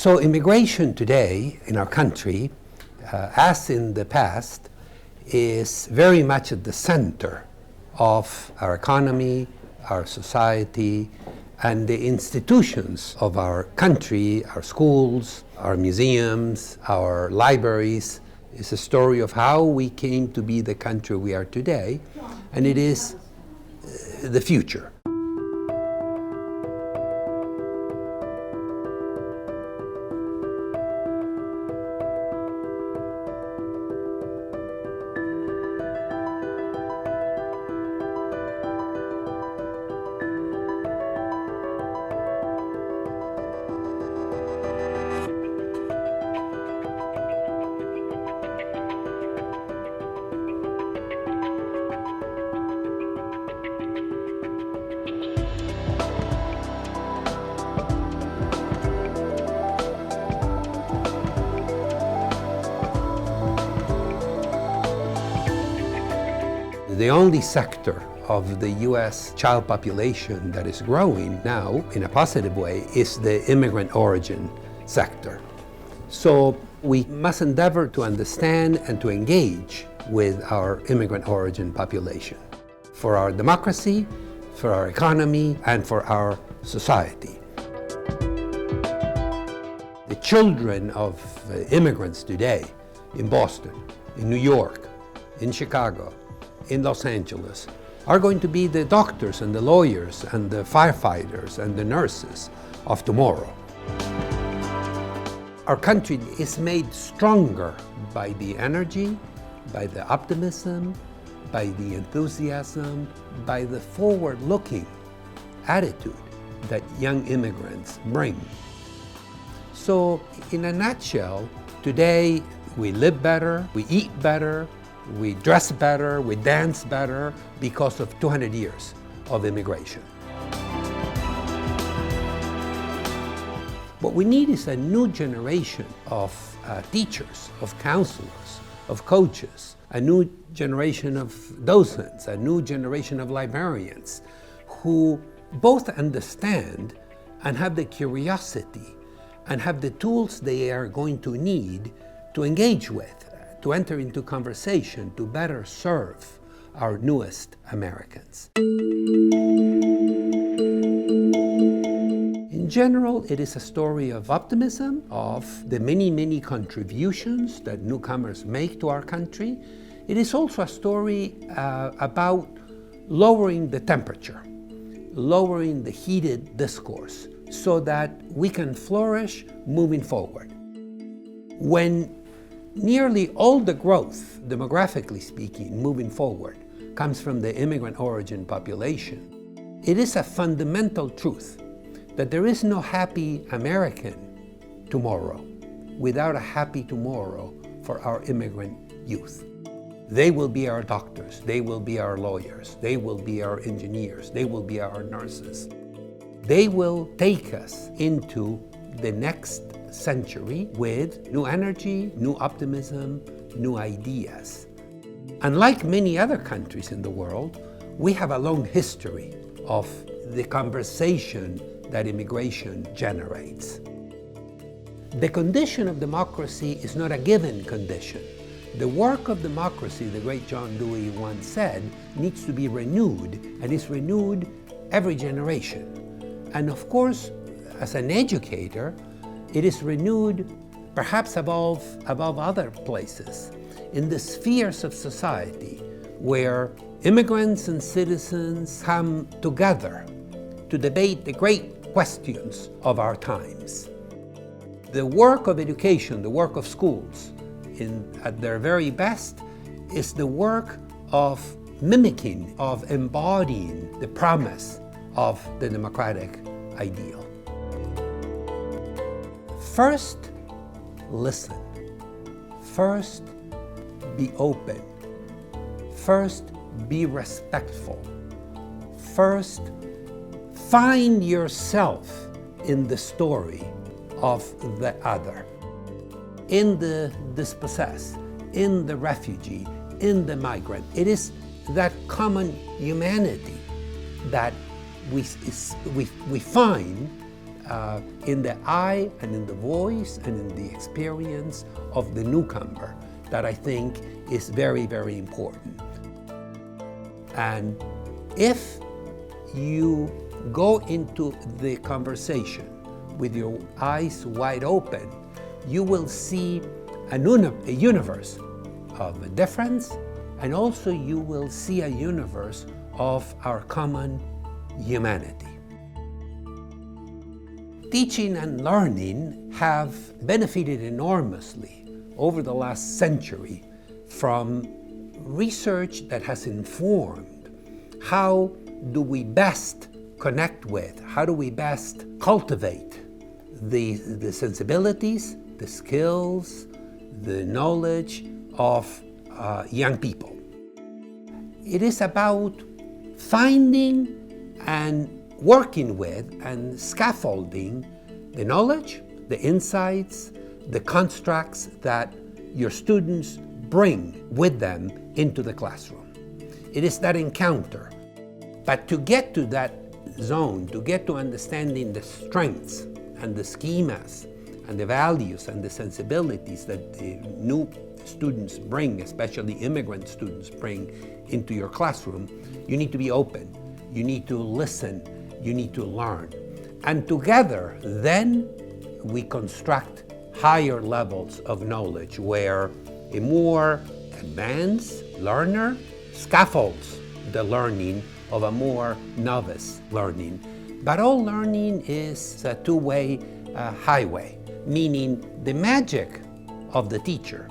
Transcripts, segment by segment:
So immigration today in our country, as in the past, is very much at the center of our economy, our society, and the institutions of our country, our schools, our museums, our libraries. It's a story of how we came to be the country we are today, and it is the future. The only sector of the U.S. child population that is growing now in a positive way is the immigrant-origin sector. So we must endeavor to understand and to engage with our immigrant-origin population for our democracy, for our economy, and for our society. The children of immigrants today in Boston, in New York, in Chicago, in Los Angeles are going to be the doctors and the lawyers and the firefighters and the nurses of tomorrow. Our country is made stronger by the energy, by the optimism, by the enthusiasm, by the forward-looking attitude that young immigrants bring. So, in a nutshell, today we live better, we eat better, we dress better, we dance better because of 200 years of immigration. What we need is a new generation of teachers, of counselors, of coaches, a new generation of docents, a new generation of librarians who both understand and have the curiosity and have the tools they are going to need to engage with, to enter into conversation, to better serve our newest Americans. In general, it is a story of optimism, of the many, many contributions that newcomers make to our country. It is also a story about lowering the temperature, lowering the heated discourse, so that we can flourish moving forward. When nearly all the growth, demographically speaking, moving forward, comes from the immigrant-origin population, it is a fundamental truth that there is no happy American tomorrow without a happy tomorrow for our immigrant youth. They will be our doctors, they will be our lawyers, they will be our engineers, they will be our nurses. They will take us into the next century with new energy, new optimism, new ideas. Unlike many other countries in the world, we have a long history of the conversation that immigration generates. The condition of democracy is not a given condition. The work of democracy, the great John Dewey once said, needs to be renewed, and is renewed every generation. And of course, as an educator, it is renewed perhaps above other places in the spheres of society where immigrants and citizens come together to debate the great questions of our times. The work of education, the work of schools, at their very best, is the work of mimicking, of embodying the promise of the democratic ideal. First, listen. First, be open. First, be respectful. First, find yourself in the story of the other, in the dispossessed, in the refugee, in the migrant. It is that common humanity that we find in the eye and in the voice and in the experience of the newcomer that I think is very, very important. And if you go into the conversation with your eyes wide open, you will see a universe of difference, and also you will see a universe of our common humanity. Teaching and learning have benefited enormously over the last century from research that has informed how do we best connect with, how do we best cultivate the sensibilities, the skills, the knowledge of young people. It is about finding and working with and scaffolding the knowledge, the insights, the constructs that your students bring with them into the classroom. It is that encounter. But to get to that zone, to get to understanding the strengths and the schemas and the values and the sensibilities that the new students bring, especially immigrant students bring into your classroom, you need to be open, you need to listen, you need to learn. And together, then we construct higher levels of knowledge where a more advanced learner scaffolds the learning of a more novice learning. But all learning is a two-way highway, meaning the magic of the teacher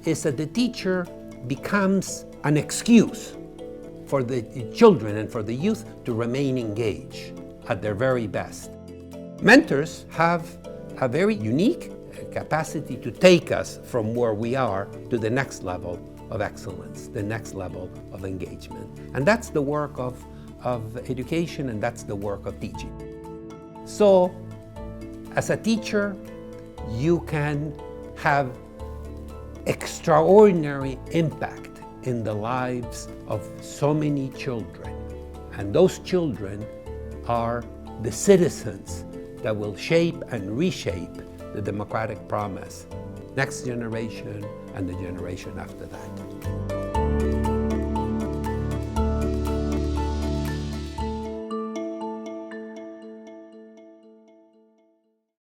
is that the teacher becomes an excuse for the children and for the youth to remain engaged at their very best. Mentors have a very unique capacity to take us from where we are to the next level of excellence, the next level of engagement. And that's the work of education, and that's the work of teaching. So, as a teacher, you can have extraordinary impact in the lives of so many children. And those children are the citizens that will shape and reshape the democratic promise, next generation and the generation after that.